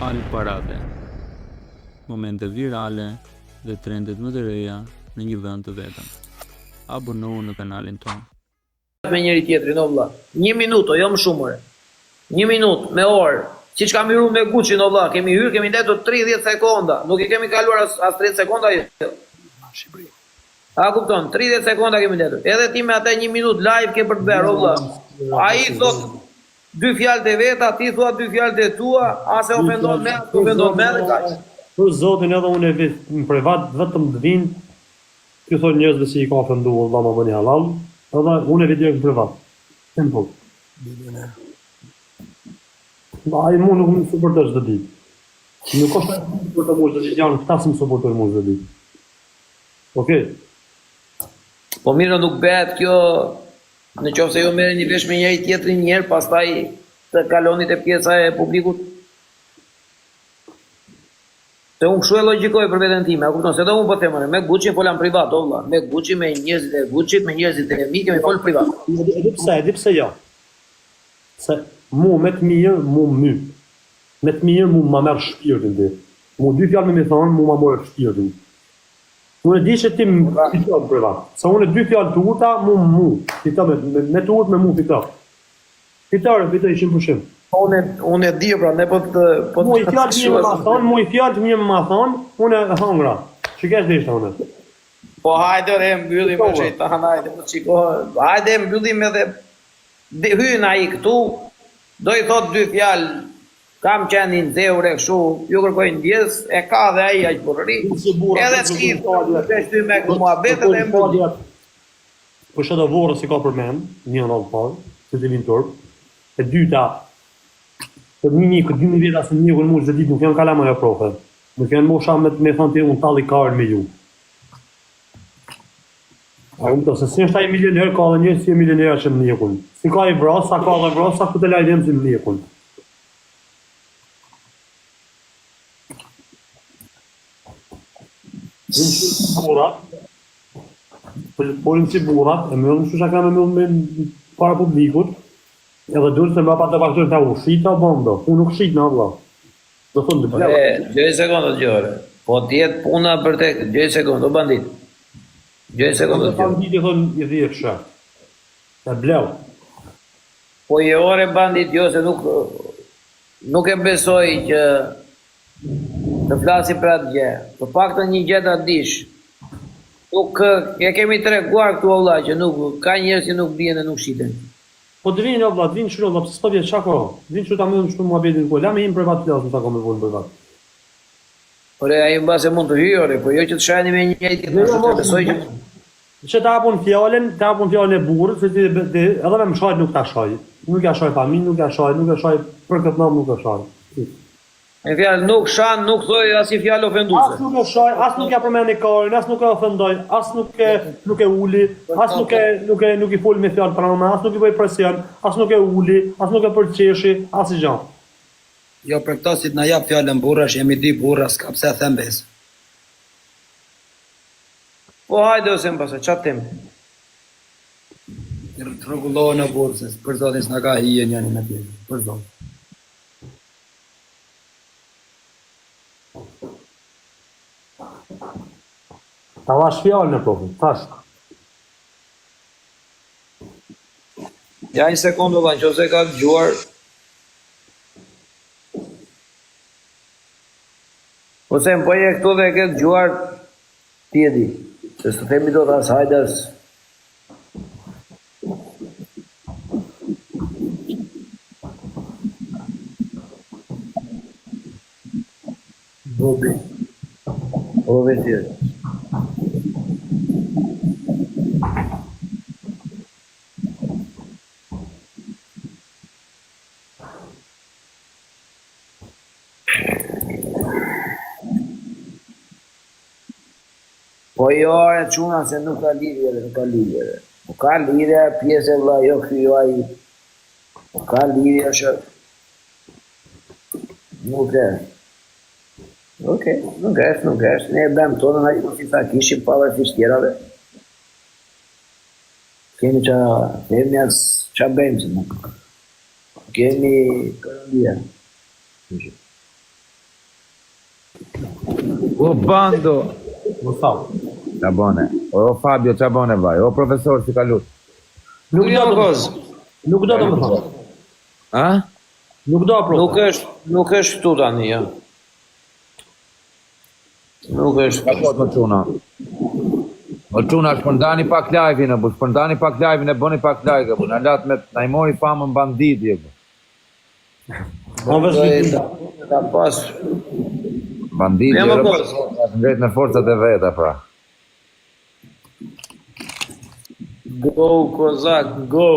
Al parave, momente virale dhe trendet më të reja në një vend të vetëm. Abonohu në kanalin tonë. Me njëri tjetrin, o vlla. 1 minutë, jo më shumë ore. 1 minutë me orë. Siç kam hyrë me Gucci, o vlla, kemi hyrë, kemi ndetur 30 sekonda. Nuk i kemi kaluar as 30 sekonda jo. Shqipëri. A kupton? 30 sekonda kemi ndetur. Edhe ti me atë 1 minutë live ke për të bërë, o vlla. Ai thot 2 fjalë të veta, ti thua 2 fjalë të tua, as e ofendon me, ofendon me dhe kaq. Për zotin edhe unë e në privat vetëm të vinë, kjo thot njerëzve që i ka ofenduar valla më bëni halal, edhe unë e vi direkt në privat. Simple. Ai mu nuk më suportoj çdo ditë. Nuk ka për të mos të janë këta që më suportojnë mua çdo ditë. Okej. Po mirë, nuk bëhet kjo në qoftë se jo merreni vesh me njëri tjetrin një herë, pastaj të kaloni te pjesa e publikut. Se unë kështu e logjikoj për veten time, a kupton? Se do unë po them, me Gucci folam privat, o vlla, me Gucci, me njerëzit e Gucci, me njerëzit e mi, kemi fol privat. Edhe pse jo. Se mu me të mirë, mu my. Me të mirë, mu ma merr shpirtin ti. Mu 2 fjalë me thonë, mu ma morë shpirtin. Unë e di që ti më fiton privat. Se unë 2 fjalë të urta, mu. Fiton me të urtë me mu fiton. Fitore, fitoj 100%. Unë e di pra, ne po të mu i fjalë të mirë më thonë, mu i fjalë të mirë më thonë, unë e hangra. Çikesh dhe ishte unë. Po hajde re mbyllim me shejtan, hajde po çiko. Hajde mbyllim edhe hyn ai këtu, do i thot 2 fjalë. Kam qenë në zeure kështu, ju kërkoj ndjes, e ka dhe ai aq burri. Edhe skip, vesh ty me muhabetet e mbyllim. Po shoda vorrë si ka përmend, një rrallë parë, se të vinë turp. E dyta, për një mikë, 2 vjet asë një mikë në mu çdo ditë nuk janë kalama jo profe. Nuk janë mosha me thonë ti unë talli karën me ju. A unë të se si është ai milioner, ka dhe njërë si e milioner që më njëkun. Si ka i vras, sa ka dhe vras, sa ku të lajdem si më njëkun. Polim si burat, e mëllëm shu shaka me mëllëm me para publikut, edhe duhet se më pa të pasur të u shita bondo, unë nuk shit në Allah. Do thonë të bleva. 2 sekondë të gjore, po tjetë puna për te, 2 sekondë, o bandit. 2 sekondë të gjore. Bandit i thonë i dhije kësha, e bleva. Po i ore bandit jo se nuk e besoj që të flasi për atë gjë, të pak të një gjë të dish. Nuk e kemi treguar këtu valla që nuk ka njerëz që nuk bien dhe nuk shiten. Po të vinë valla, të vinë shiro valla, pse s'po vjen çako. Vinë çu ta mëllëm shtu muhabetin ku. La me im privat flas, nuk ta kam vënë privat. Ore ai mbase mund të hyjë, po jo që të shajni me njëri tjetrin, të besoj që që ta hapun fjalën e burrit, se ti edhe me mshajt nuk ta shoj. Nuk ja shoj familjen, nuk ja shoj për këtë namë nuk e shoj. Me fjalë nuk shan, nuk thoj asnjë fjalë ofenduese. As nuk e shoj, as nuk ja përmendi korin, as nuk e ofendoj, as nuk e uli, as nuk i fol me fjalë pranë, as nuk i bëj presion, as nuk e uli, as nuk e përqeshi, as gjë. Jo për këto si të na jap fjalën burrash, jemi 2 burra, s'ka pse them besë. Po hajde ose mbase, çfarë them? Rregullohen në burse, për zotin s'na ka hijen janë me tjetër, për zotin. Ta vash fjalën e profit, tash. Ja 1 sekondë valla, nëse ka dëgjuar. Ose më poje këtu dhe e ke dëgjuar ti e di. Se së themi do të hajdes. Bobi tjetër. Po jo e quna se nuk ka lidhje. Po ka lidhje pjesë vlla, jo kjo ai. Po ka lidhje që nuk e. Okej, nuk është. Ne e bëjmë tonë, na si ta kishim pavarësisht tjerave. Kemi qa bëjmë se nuk. Kemi kërëndia. O bando. Më tha. Qa bone? O Fabio, qa bone vaj? O profesor, si ka lut? Nuk Ky do janë të koz. Nuk do të më thonë. A? Nuk do pro. Nuk është këtu tani, ja. Nuk është. Ka po të quna? O quna, shpërndani pak live-in, bu, shpërndani pak live-in e bëni pak like, bu, në latë me, na i mori famën banditi, bu. Ma vesh vitin. Ka pas. Banditi, Ja, më Europë, koz. ngret në forcat e veta, pra. Go, kozak, go.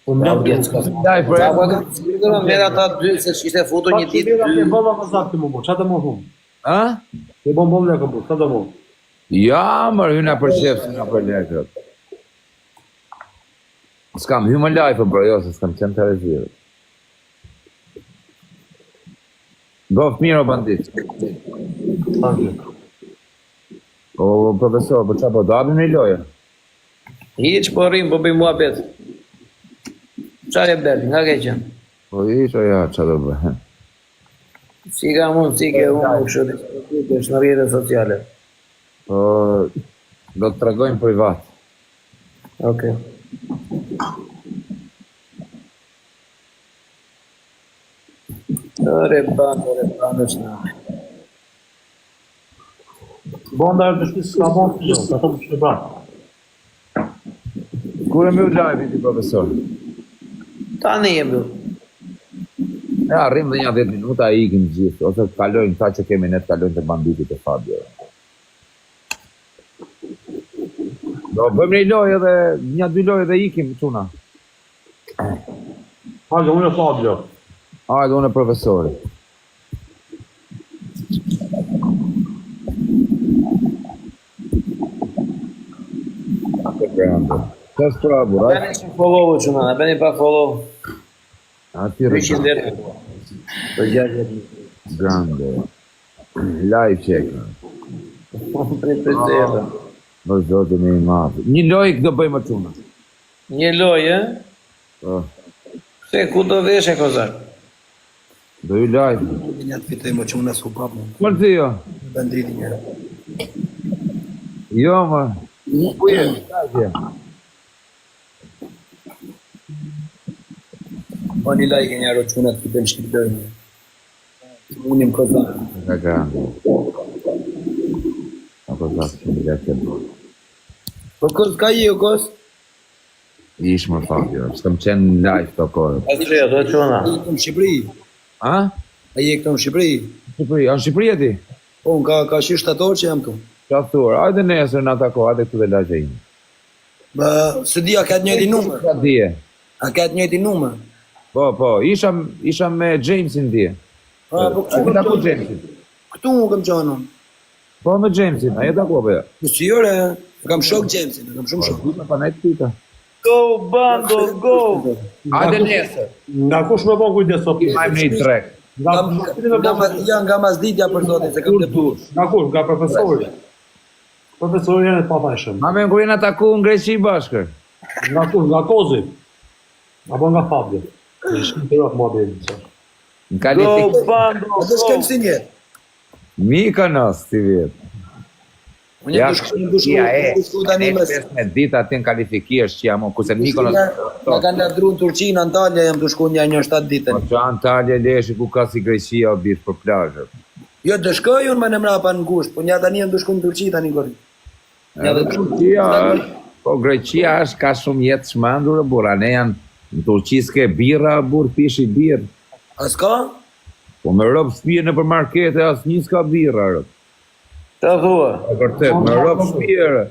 Po më lëmë Live, Sa pra. ka sigurë merë ata dy se ishte futur një ditë. Ke bolla më zakti më bo. Qa të më thumë? A? Ke bon bolla ka bo. Qa të më? Ja, mërë, hyna për shef, s'ka për lekët. S'kam, hy më live, bro, jo, se s'kam qenë të rezirë. Gof mirë o bandit. O profesor, po qa po, do abim një lojë? Hiç po rrim, po bëj muhabet. Çfarë bën? Nga ke qenë? Po ish, o ja, qa do bëhe. Si ka mund, si ke unë kështu diskutues në rrjetet sociale. Po, do të tregojmë privat. Okej. Ore bando çna. Bonda është të s'ka bon të gjithë. Ka të më që pra. Kur e mbyll live ti profesor? Tani e mbyll. Ja, arrim dhe një 10 minuta, ikim gjithë, ose të kalojnë ta që kemi ne të kalojnë të banditit e Fabio. Do bëjmë një lojë edhe, një 2 lojë dhe ikim, quna. Hajde, unë e Fabio. Hajde, unë e profesori. Ate grande. Qës pra, burat? Bëni që follow çuna, bëni pa follow. Ati 300 rëgjë. lekë. Për 60. Grande. Live check. Bëni për të. Në zotë me i mafi. Një lojë këtë bëjmë quna. Një lojë, Oh, se ku do vesh e kozak. do ju live. Një të fitoj më që unë s'u pap më. Mërë të jo? Banditi një. Jo, më. Ku je? Kajtje? Po një like një aro që unë të fitoj shkiptojnë. Unë im kozak. Nga grande. Ako zakë që një lekë e bërë. Po kos ka je o kos? Ish më Fabio, s'kam qenë live të kohë. A që do çuna. A je këtu në Shqipëri? A? A je këtu në Shqipëri? Shqipëri, a në Shqipëri e ti? Po, ka shi shtator që jam këtu. Qa thurë, ajde nesër në ata kohë, ajde këtu dhe lagje ime. Bë, së di a ka të njëjti numër? Qa dje? A ka të njëjti numër? Po, isha me Jamesin dje. Po, po A këta ku Jamesin? këtu më kam qenë unë. Po me Jamesin, a jeta ku apo ja? Po si jore, kam shok Jamesin, kam shumë shok. Duhet me panajt pita. Go bando, go. Ajde nesër. Nga kush me bon kujdes o pjesë? Majmë një trek. Nga mazditja për zotin, se kam të push. Nga kush? Nga profesori. Profesori janë të papajshëm. Ma me në kurin ataku në Greqi bashkër. Nga kush? Nga kozi. Apo nga Fabio. Në shkim të rafë mua bejnë. Në Go kalifikë. bando, A të shkem go. si njetë? Mika nësë, ti vjetë. Unë jam dushku tani mes. 15 dit aty në kalifiki është që jam, kuse Mikonos. Nga kanë ladru në Turqinë, Antalya, jam dushku një 7 ditën. Po që Antalya leshi ku ka si Greqia o bish për plazhët. Jo, të shkoj unë më në mrapa në gusht, po një tani jam dushku në Turqi tani gori. Edhe Turqia është, po Greqia është ka shumë jetë shmandur e burra, ne janë në Turqi s'ke birra, burë pishi birë. A s'ka? Po me ropë spirë në për markete, as një s'ka birra, rëp. Qa thua? E vërtet, me ropë spirë.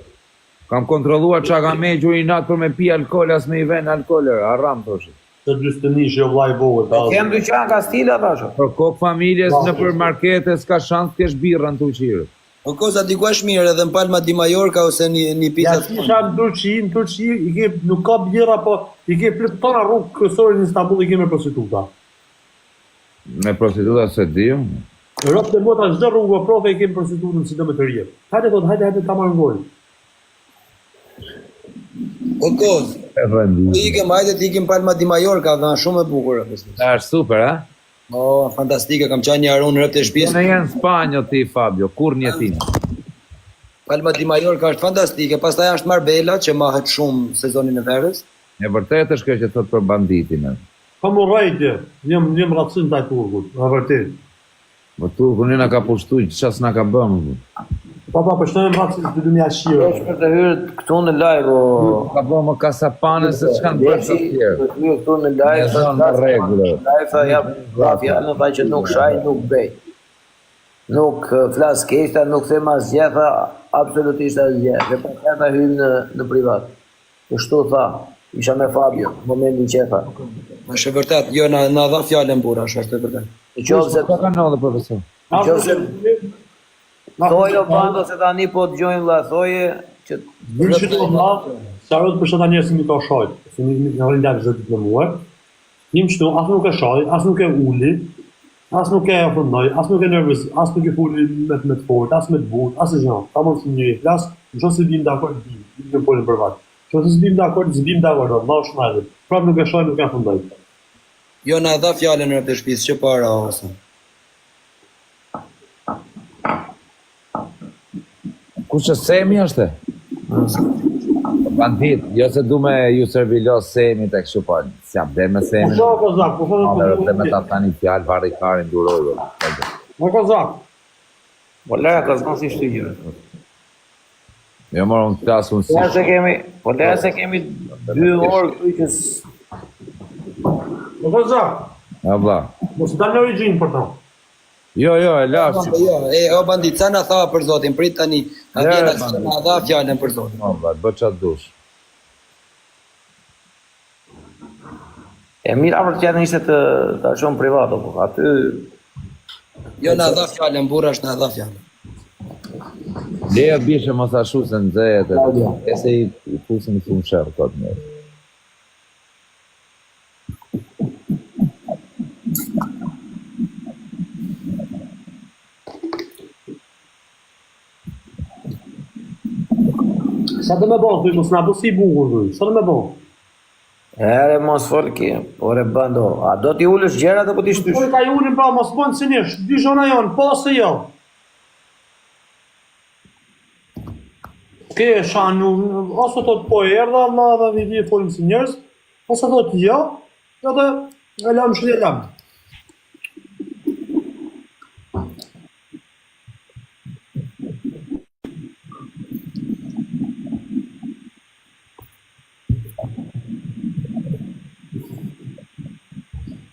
Kam kontrolluar qa ka me gjuri natë për me pi alkohol, as me i ven alkohol, aram thoshë. Të dystënish jo vlaj vogët. Kem dyqan ka stila tasho. Për kokë familjes në për markete, s'ka shansë t'kesh birra në Turqirë. Po kosa ti ku është mirë edhe në Palma di Mallorca ose një Ja pizza. kisha në Turqi, i ke nuk ka bjera, po i ke plët tona rrugë kryesore në Istanbul i ke me prostituta. Me prostituta se di. Ropë të mota çdo rrugë profe i ke prostitutën si do me të rjetë. Hajde ta marrë ngojnë. O kos, E rëndi. ikem hajde ti ikim Palma di Mallorca, dhe shumë e bukur. Ta është super, ha? Oh, fantastike, kam qenë një herë unë rreth të shtëpisë. Në jenë Spanjë ti Fabio, kur një tim. Palma di Mallorca është fantastike, pastaj është Marbella që mahet shumë sezonin e verës. E vërtet është kjo që thot për banditin. Kam urrejtje, jam racin taj turgut, në vërtet. Po turku na ka pushtu, çfarë s'na ka bën. Papa, për shtojmë racin të 2000 shirë. Është për të hyrë këtu në live, Ka bën më kasapane se ç'kan bërë të tjerë. Për të hyrë këtu në live, Në rregull. live tha jap fjalën, tha që nuk shaj, nuk bej. Nuk flas keq, nuk them asgjë, tha absolutisht asgjë. Dhe pastaj ta hyn në privat. Kështu tha, isha me Fabio, në momentin që e tha. Është e vërtet, jo na dha fjalën burra, është e vërtet. Nëse Ka kanë profesor. thojo bando se tani po dëgjojmë vlla, thoje që Në që të vëlla, sa rrët për shëta njerë si mi ka shajt, se mi në rrinë dalë zëtë të muar, njëm qëtu, asë nuk e shaj, asë nuk e uli, asë nuk e afrëndoj, asë nuk e nervës, asë nuk e fulli me të fort, asë me të but, asë e zhjanë, ta mund të një flasë, në shumë se bim dakord, bim në polin për vatë. Që se zbim dakord, ma është najdhe, prapë nuk e shaj, nuk e afrëndoj. Jo na dha fjalën rreth të shtëpisë që para ose. Kush është Semi është? Bandit, jo se du me ju servilos Semi të kështu pa, si jam dhe me Semi. Po kozak, po Dhe me ta tani fjalë, varri karin, duroj. Po kozak. po lera ka zgjon si shtygjë. Jo morë unë të klasë unë si. Po lera se kemi 2 orë këtu që Po kozak. Ja vlla. Mos dalë në origjinë për ta. Jo, e lafë që. Jo, o bandit, sa na tha për Zotin, prit tani. Na Ja, vjen bandit. na dha fjalën për Zotin. O vlla, bë qatë dush. e mira për tjetër ishte të shumë privat, po aty Jo na dha fjalën burra, është na dha fjalën. Leja bishe mos ashu se në dzejet e se i fusin i funë shërë këtë një. Sa të me bon, të mos nga bu si bukur, sa të me bon? ere mos folki, por e bando, a do t'i ullësh gjerat apo t'i shtysh? Po ka jurin pra, mos bënë si njësh, dy zhona janë, po se jo. Ke shanu, ose të po erdha, Allah dhe vidi e folim si njërës, ose të jo, dhe e lam shri e lam.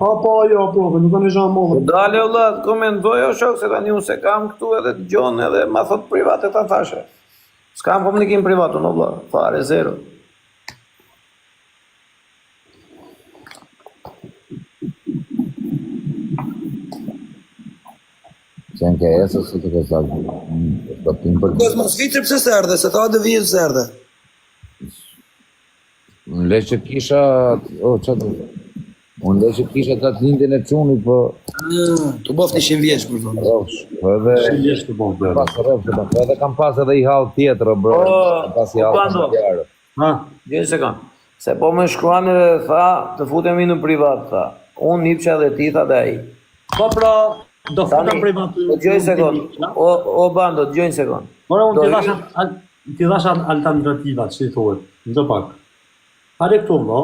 Po, jo, nuk kanë zhanë Po modë. dale vëlla, të komentoj o shok, se tani unë se kam këtu edhe të gjonë edhe ma thot private ta thashe. S'kam komunikim privat unë vëlla, fare zero. Qenë ke esë, se të kësakë. Do t'im për... Kos mos vitri pse se erdhe, se tha dhe vijë se erdhe. Unë le që kisha... O, qatë... Unë le që kisha të atë lindin e qunit, po... Tu boft ishin vjeç për zonë. Rofsh, po edhe... Shiljesh të bon, bërë. Pas rofsh, po edhe kam pas edhe i hall tjetër, bro. Pas i hall Pando. të tjerë. Ha? Gjej sekond. Se po më shkruani dhe tha, të futemi në privat, tha. Unë nipqa dhe ti, tha dhe ai. Po pra, do Tani, futëm privat. po gjoj sekond. O bando, gjoj sekond. Ora, unë Do ti dhash alternativat, që i thuhet, në të pak. Hare këto, vlo,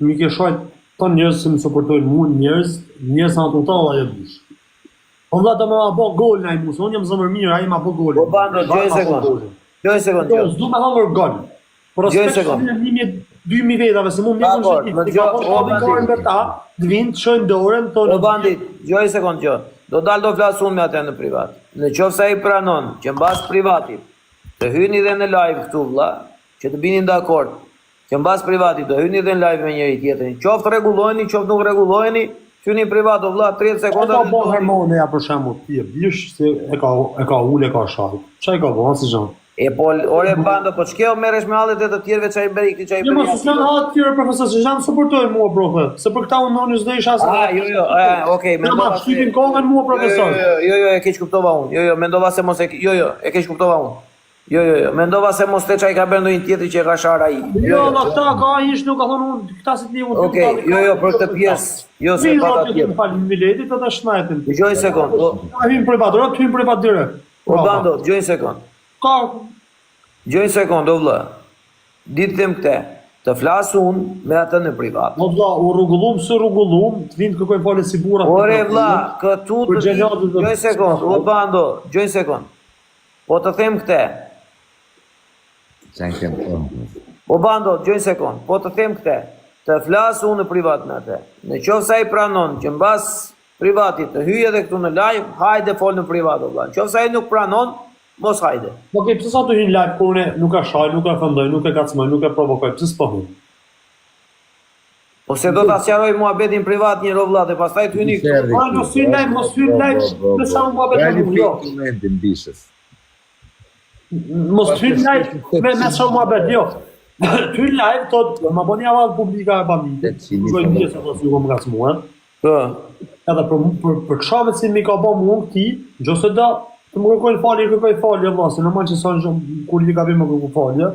mi ke shojt të njërës që më suportojnë mu, njërës anë të tala e bush. Po vla do me ma bo gol në i musë, unë jam zëmër mirë, a i ma bo gol. Po bando, gjoj sekond. Gjoj sekond, Jo, gjoj. s'du me hangër gol. Por Gjoj respekt sekond. që 2000 vetave, se mu më Dakor, njëmë më shëtit, gjo- ka o, po shkabin për ta, të vinë, të shojnë dorën, O thonë, bandit, gjoj sekond gjoj. Do dalë do flasë unë me atë në privat. Në qofë sa i pranon, që mbas privatit, të hyni dhe në live këtu vlla, që të binin dakord, që mbas privatit do hyni dhe në live me njëri tjetrin. Qoftë rregullojeni, qoftë nuk rregullojeni, hyni privat o vlla 30 e sekonda. ka bo Hermone, ja për shemë të bish, se e ka ullë, e ka shajt. Qa i ka bo, si gjanë? E po ore bando, po ç'keo merresh me hallet e të tjerëve çaj bëri këti çaj Jo, bëri. mos s'kam hatë tjere profesor, se janë suportojnë mua, profe. Se për këta unë në s'do isha se... Jo, okay, Në ma shqipin kongën mua, profesor. Jo, e keq kuptova unë. Jo, mendova se mos e jo, e keq kuptova unë. Jo, mendova se mos te çaj ka bërë ndonjë tjetër që e ka shar ai. Jo, no, këta ka ish nuk ka thonë unë, këta si t'li unë. Okej, jo, për këtë pjesë, jo se pa ta tjetër. Falë Miletit ata shnajtin. Dëgjoj një sekond. Ka hyn privat, ora hyn privat direkt. O bando, dëgjoj një sekond. Ka Dëgjoj një sekond, o vëlla. Ditë them këtë. Të flas unë me atë në privat. o vlla, u rregullum se rregullum, të vinë të kërkojnë falë si burra. Ore vlla, këtu të dëgjoj një sekond, o bando, dëgjoj një sekond. Po të them këtë. Sen kem tonë. O bando, dëgjoj një sekond. Po të them këtë. Të flas unë në privat me atë. Në qoftë se ai pranon që mbas privatit të hyjë edhe këtu në live, hajde fol në privat o vlla. Në qoftë se ai nuk pranon, mos hajde. Okej, pse sa të hyn live kur unë nuk e shaj, nuk e fendoj, nuk e kacmoj, nuk e provokoj, pse s'po hyn? Ose do ta sqaroj muhabetin privat një vëlla dhe pastaj të hyni këtu. Ai mos hyn live, mos hyn live, me sa më bëhet Dali shumë, jo. dokumentin bishës. Mos hyn live me sa më bëhet, jo. Të hyn live tot, ma bëni avall publika e pamit. Shkoj një sa mos ju kam kacmuar. Po. Edhe për kshavet si mi ka bë mua këti, nëse do të më kërkoj falje valla, se normal që sa kur i ka bëmë kërkoj falje.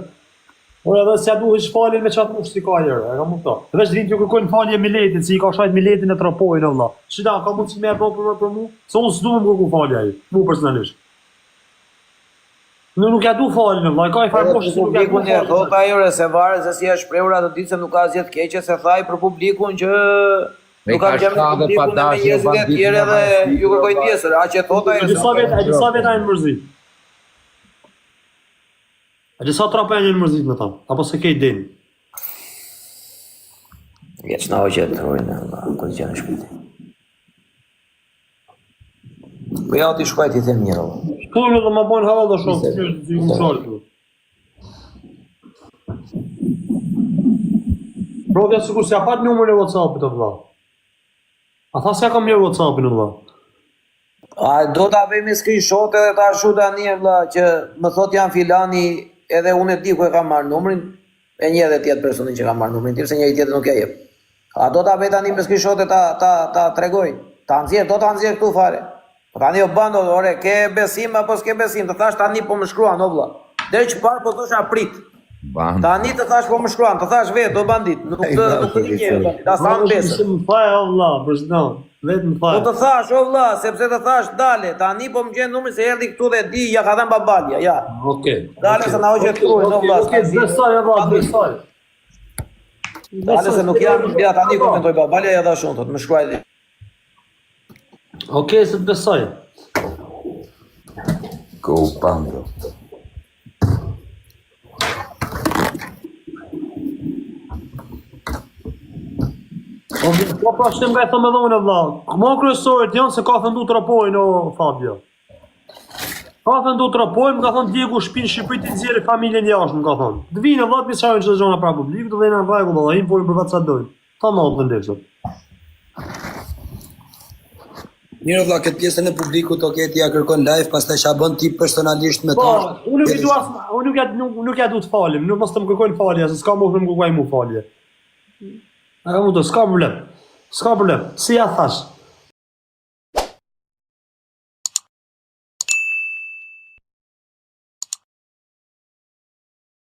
Ora edhe s'ja duhet falje me çat mush si ka herë, e kam kuptuar. Veç vinë të kërkojnë falje Miletit, si i ka shajt Miletin e tropojnë valla. Shida, ka mundsi më apo për mua? Se unë s'dua më kërkoj falje ai, mu personalisht. Nuk ja du faljen valla, ka i fare poshtë se nuk ja du Publikun e thot ajo se varet se si është shprehur ato ditë se nuk ka asgjë të keqe se thaj për publikun që nuk ka gjë me publikun e me njerëzit e tjerë edhe ju kërkoj tjesër, aq e thot ajo. Disa veta e mërzit. A disa trapa e një mërzit me ta, apo se ke din. Vjeç na hoqë të rojnë, këtë gjë në shpiti. Po ja ti shkoj ti them mirë. Shkojnë dhe më bojnë hava dhe shumë, që më shalë. Bro, dhe sikur se a pat numër e WhatsApp-it të vla. A tha se ja kam njërë WhatsApp-in vla. A do ta bëjmë screenshot edhe ta shu tani vlla që më thot janë filani edhe unë e di ku e kam marrë numrin e një edhe tjetër personin që ka marrë numrin tim se njëri tjetër nuk e jep. A do ta bëj tani me screenshot e ta tregoj. Ta nxjerr, do ta nxjerr këtu fare. Po tani o bando, ore, ke besim apo s'ke besim? Të thash tani po më shkruan o vlla. Deri që parë po thosha prit. Tani të thash po më shkruan, të thash vetë o bandit, nuk të një, ta sa në besë. Më faj o vla, përshëndon, vetë më faj. Po të thash o vlla, sepse të thash dale, tani po më gjen numrin se erdhi këtu dhe di ja ka dhënë babalja, ja. Okej. Dale se na hoqet këtu, o vlla. Okej, besoj o vla, besoj. Dale se nuk jam, ja tani komentoj babalja ja dha shumë, thot, më shkruaj. Okej, se të besoj. Go Bando. Po pra shtem nga e thëmë edhe unë vlla. Mo kryesorit janë se ka thëndu të rapojnë o Fabio. Ka thëndu të rapojnë, më ka thënë Diegu shpinë Shqipëri të nxjerrë familjen jashtë, më ka thënë. Të vinë vlla të pisarën që të gjona pra publik, të vejnë në rregull valla, im folin për vetë sa dojnë. Ta më të ndesët. Mirë vlla, këtë pjesën e publikut okej ti ja kërkon live, pastaj ç'a bën ti personalisht me Po, ta. unë nuk ja du të falim, nuk mos të më kërkojnë falje, se s'ka më kërkoj mu falje. A ka mu të, s'ka problem. S'ka problem. Si ja thash,